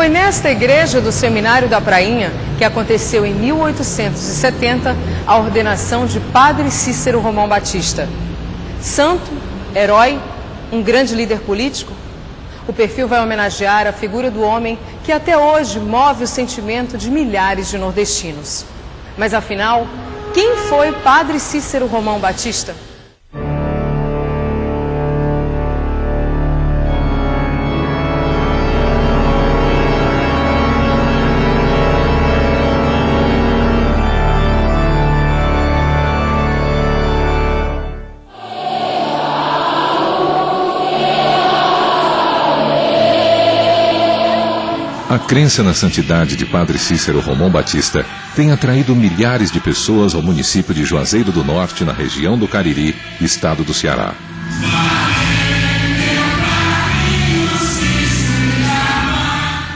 Foi nesta igreja do Seminário da Prainha que aconteceu em 1870 a ordenação de Padre Cícero Romão Batista. Santo, herói, um grande líder político? O perfil vai homenagear a figura do homem que até hoje move o sentimento de milhares de nordestinos. Mas afinal, quem foi Padre Cícero Romão Batista? A crença na santidade de Padre Cícero Romão Batista tem atraído milhares de pessoas ao município de Juazeiro do Norte, na região do Cariri, estado do Ceará.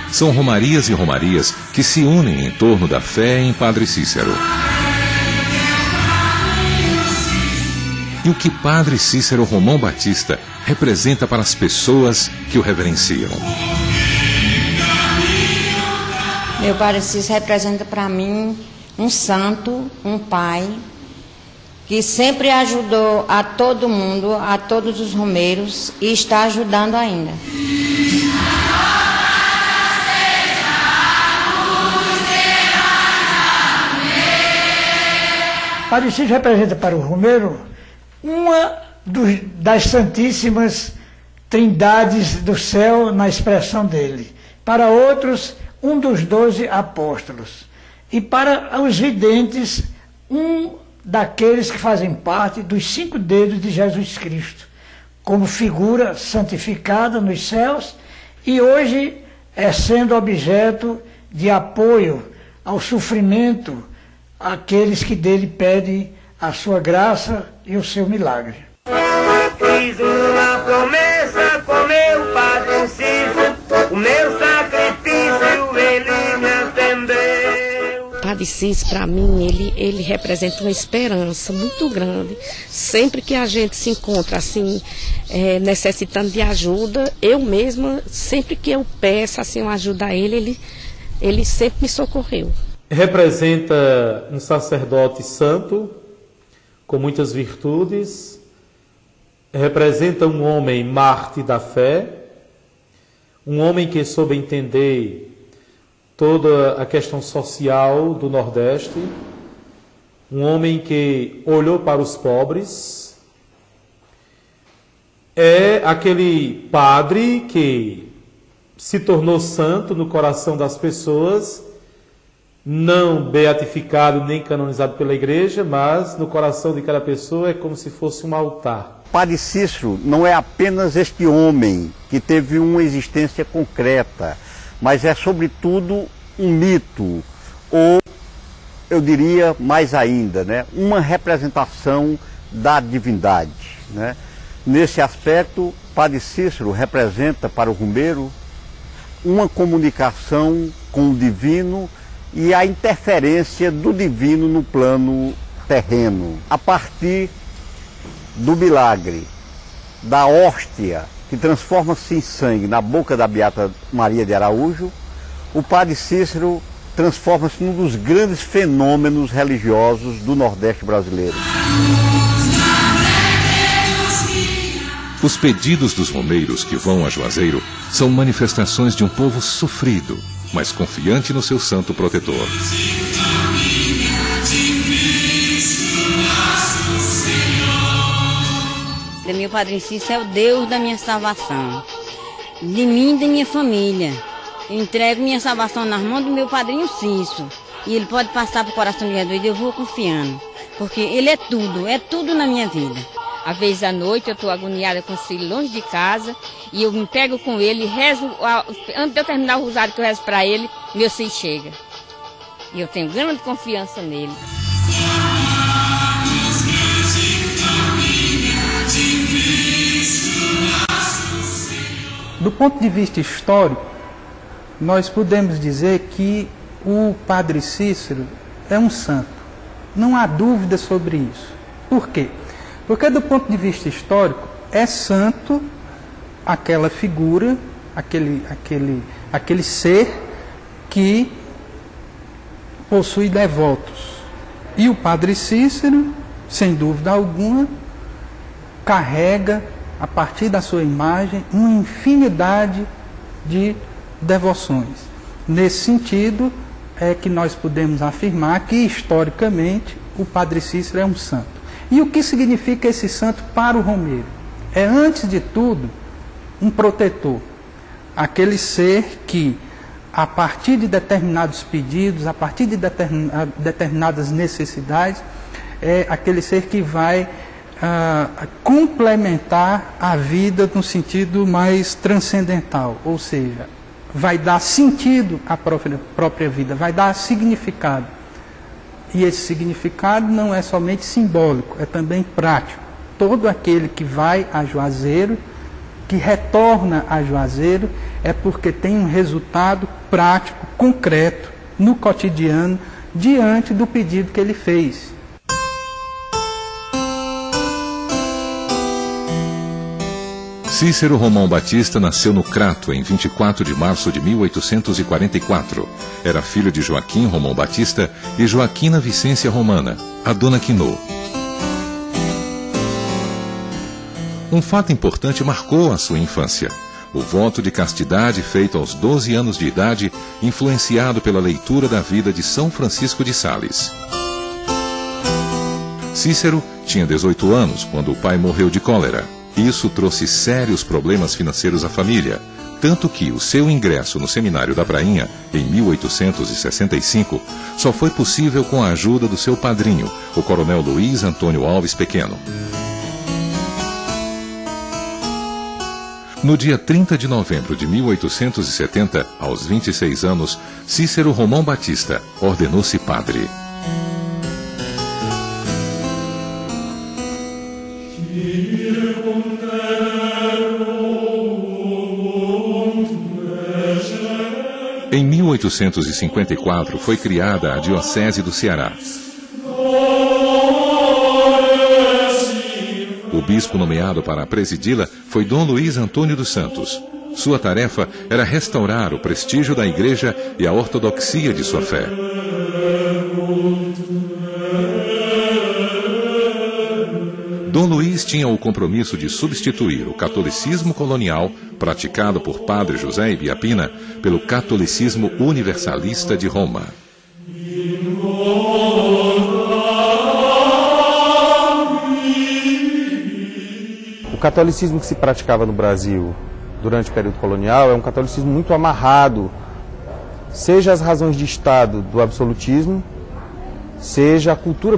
São romarias e romarias que se unem em torno da fé em Padre Cícero. E o que Padre Cícero Romão Batista representa para as pessoas que o reverenciam? Meu Padre Cícero representa para mim um santo, um pai, que sempre ajudou a todo mundo, a todos os romeiros, e está ajudando ainda. Padre Cícero representa para o romeiro uma das santíssimas trindades do céu na expressão dele. Para outros, um dos 12 apóstolos. E para os videntes, um daqueles que fazem parte dos 5 dedos de Jesus Cristo, como figura santificada nos céus e hoje sendo objeto de apoio ao sofrimento àqueles que dele pedem a sua graça e o seu milagre. Fiz uma promessa com meu Padre Cícero, o meu sacrifício ele me atendeu. Padre Cícero, para mim, ele representa uma esperança muito grande. Sempre que a gente se encontra assim, necessitando de ajuda, eu mesma, sempre que eu peço assim, uma ajuda a ele sempre me socorreu. Representa um sacerdote santo, com muitas virtudes, representa um homem mártir da fé, um homem que soube entender toda a questão social do Nordeste, um homem que olhou para os pobres, é aquele padre que se tornou santo no coração das pessoas, não beatificado nem canonizado pela igreja, mas no coração de cada pessoa é como se fosse um altar. Padre Cícero não é apenas este homem que teve uma existência concreta, mas é sobretudo um mito, ou eu diria mais ainda, né, uma representação da divindade, né? Nesse aspecto, Padre Cícero representa para o romeiro uma comunicação com o divino e a interferência do divino no plano terreno, a partir do milagre, da hóstia, que transforma-se em sangue na boca da Beata Maria de Araújo. O Padre Cícero transforma-se num dos grandes fenômenos religiosos do Nordeste brasileiro. Os pedidos dos romeiros que vão a Juazeiro são manifestações de um povo sofrido, mas confiante no seu santo protetor. Meu Padre Cícero é o Deus da minha salvação, de mim e da minha família. Eu entrego minha salvação nas mãos do meu padrinho Cícero, e ele pode passar para o coração de Jesus, e eu vou confiando, porque ele é tudo na minha vida. Às vezes à noite eu estou agoniada com o filho longe de casa, e eu me pego com ele, rezo, antes de eu terminar o rosário que eu rezo para ele, meu filho chega. E eu tenho grande confiança nele. Do ponto de vista histórico, nós podemos dizer que o Padre Cícero é um santo. Não há dúvida sobre isso. Por quê? Porque do ponto de vista histórico, é santo aquela figura, aquele ser que possui devotos. E o Padre Cícero, sem dúvida alguma, carrega, a partir da sua imagem, uma infinidade de devoções. Nesse sentido, é que nós podemos afirmar que, historicamente, o Padre Cícero é um santo. E o que significa esse santo para o romeiro? É, antes de tudo, um protetor. Aquele ser que, a partir de determinados pedidos, a partir de determinadas necessidades, é aquele ser que vai complementar a vida no sentido mais transcendental, ou seja, vai dar sentido à própria vida, vai dar significado. E esse significado não é somente simbólico, é também prático. Todo aquele que vai a Juazeiro, que retorna a Juazeiro, é porque tem um resultado prático, concreto, no cotidiano, diante do pedido que ele fez. Cícero Romão Batista nasceu no Crato em 24 de março de 1844. Era filho de Joaquim Romão Batista e Joaquina Vicência Romana, a dona Quinô. Um fato importante marcou a sua infância: o voto de castidade feito aos 12 anos de idade, influenciado pela leitura da vida de São Francisco de Sales. Cícero tinha 18 anos quando o pai morreu de cólera. Isso trouxe sérios problemas financeiros à família, tanto que o seu ingresso no Seminário da Prainha, em 1865, só foi possível com a ajuda do seu padrinho, o coronel Luiz Antônio Alves Pequeno. No dia 30 de novembro de 1870, aos 26 anos, Cícero Romão Batista ordenou-se padre. Em 1854 foi criada a Diocese do Ceará. O bispo nomeado para presidi-la foi Dom Luiz Antônio dos Santos. Sua tarefa era restaurar o prestígio da Igreja e a ortodoxia de sua fé. Dom Luiz tinha o compromisso de substituir o catolicismo colonial, praticado por Padre José Ibiapina, pelo catolicismo universalista de Roma. O catolicismo que se praticava no Brasil durante o período colonial é um catolicismo muito amarrado, seja as razões de Estado do absolutismo, seja a cultura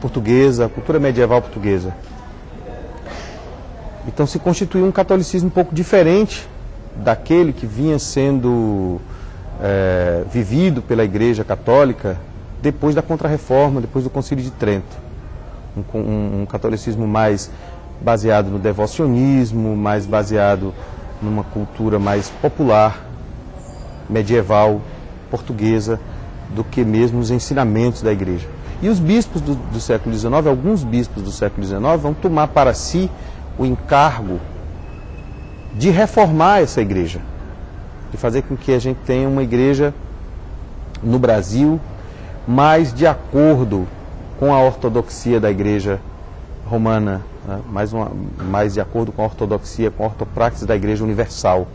portuguesa, a cultura medieval portuguesa. Então se constituiu um catolicismo um pouco diferente daquele que vinha sendo vivido pela Igreja Católica depois da Contra-Reforma, depois do Concílio de Trento. Um catolicismo mais baseado no devocionismo, mais baseado numa cultura mais popular, medieval, portuguesa, do que mesmo os ensinamentos da Igreja. E os bispos do século XIX, alguns bispos do século XIX, vão tomar para si o encargo de reformar essa Igreja, de fazer com que a gente tenha uma Igreja no Brasil mais de acordo com a ortodoxia da Igreja romana, né? mais de acordo com a ortodoxia, com a ortopraxis da Igreja Universal.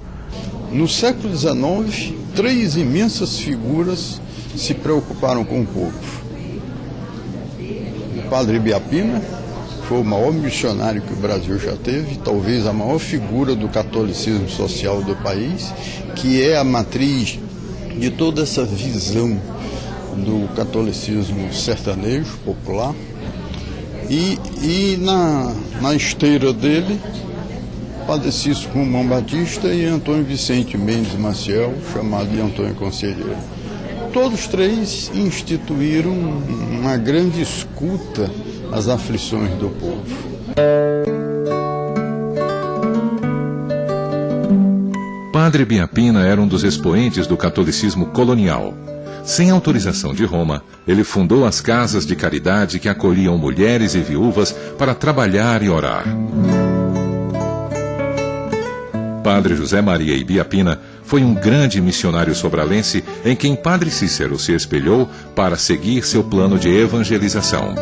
No século XIX, 3 imensas figuras se preocuparam com o povo. O Padre Ibiapina foi o maior missionário que o Brasil já teve, talvez a maior figura do catolicismo social do país, que é a matriz de toda essa visão do catolicismo sertanejo, popular. E na esteira dele, Padre Cícero Romão Batista e Antônio Vicente Mendes Maciel, chamado de Antônio Conselheiro. Todos três instituíram uma grande escuta às aflições do povo. Padre Ibiapina era um dos expoentes do catolicismo colonial. Sem autorização de Roma, ele fundou as casas de caridade que acolhiam mulheres e viúvas para trabalhar e orar. Padre José Maria Ibiapina foi um grande missionário sobralense em quem Padre Cícero se espelhou para seguir seu plano de evangelização.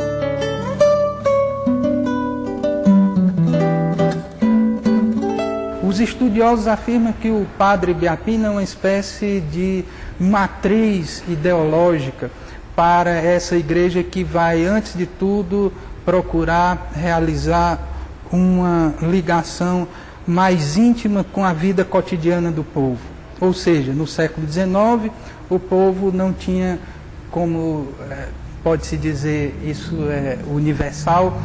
Os estudiosos afirmam que o Padre Biapina é uma espécie de matriz ideológica para essa igreja que vai, antes de tudo, procurar realizar uma ligação mais íntima com a vida cotidiana do povo. Ou seja, no século XIX, o povo não tinha, como pode-se dizer, isso é universal,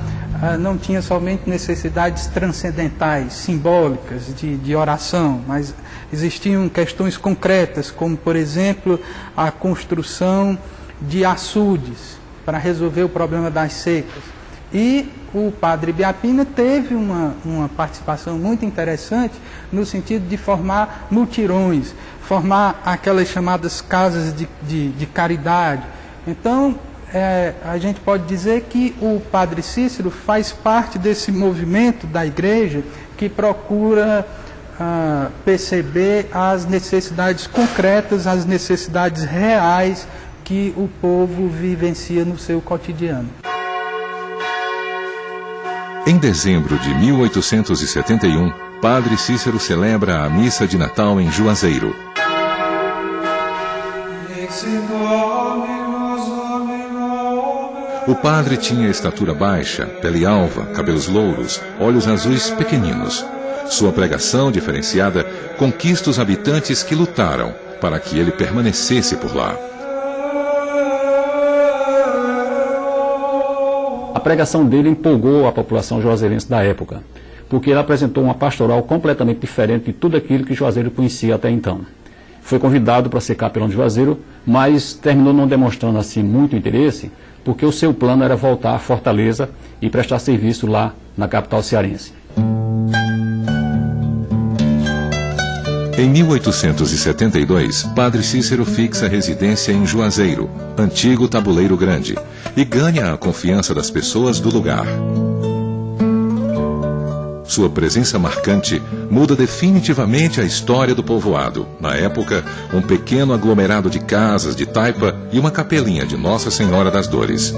não tinha somente necessidades transcendentais, simbólicas, de oração, mas existiam questões concretas, como, por exemplo, a construção de açudes para resolver o problema das secas. E o Padre Biapina teve uma participação muito interessante no sentido de formar mutirões, formar aquelas chamadas casas de caridade. Então, a gente pode dizer que o Padre Cícero faz parte desse movimento da igreja que procura perceber as necessidades concretas, as necessidades reais que o povo vivencia no seu cotidiano. Em dezembro de 1871, Padre Cícero celebra a missa de Natal em Juazeiro. O padre tinha estatura baixa, pele alva, cabelos louros, olhos azuis pequeninos. Sua pregação diferenciada conquista os habitantes que lutaram para que ele permanecesse por lá. A pregação dele empolgou a população juazeirense da época, porque ele apresentou uma pastoral completamente diferente de tudo aquilo que Juazeiro conhecia até então. Foi convidado para ser capelão de Juazeiro, mas terminou não demonstrando assim muito interesse, porque o seu plano era voltar à Fortaleza e prestar serviço lá na capital cearense. Em 1872, Padre Cícero fixa residência em Juazeiro, antigo Tabuleiro Grande, e ganha a confiança das pessoas do lugar. Sua presença marcante muda definitivamente a história do povoado. Na época, um pequeno aglomerado de casas de taipa e uma capelinha de Nossa Senhora das Dores.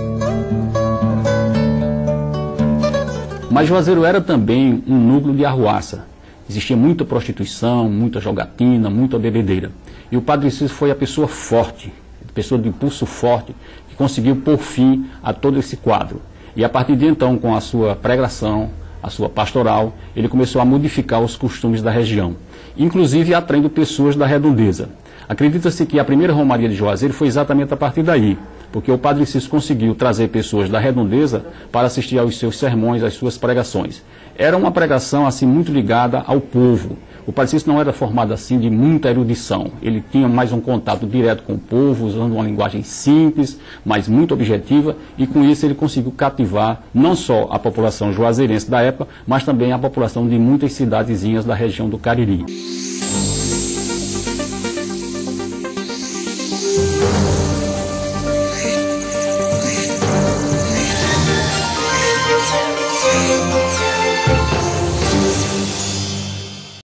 Mas Juazeiro era também um núcleo de arruaça. Existia muita prostituição, muita jogatina, muita bebedeira. E o Padre Cícero foi a pessoa forte, a pessoa de impulso forte, que conseguiu pôr fim a todo esse quadro. E a partir de então, com a sua pregação, a sua pastoral, ele começou a modificar os costumes da região, inclusive atraindo pessoas da redondeza. Acredita-se que a primeira romaria de Juazeiro foi exatamente a partir daí, porque o Padre Cícero conseguiu trazer pessoas da redondeza para assistir aos seus sermões, às suas pregações. Era uma pregação assim muito ligada ao povo. O Padre Cícero não era formado assim de muita erudição. Ele tinha mais um contato direto com o povo, usando uma linguagem simples, mas muito objetiva, e com isso ele conseguiu cativar não só a população juazeirense da época, mas também a população de muitas cidadezinhas da região do Cariri.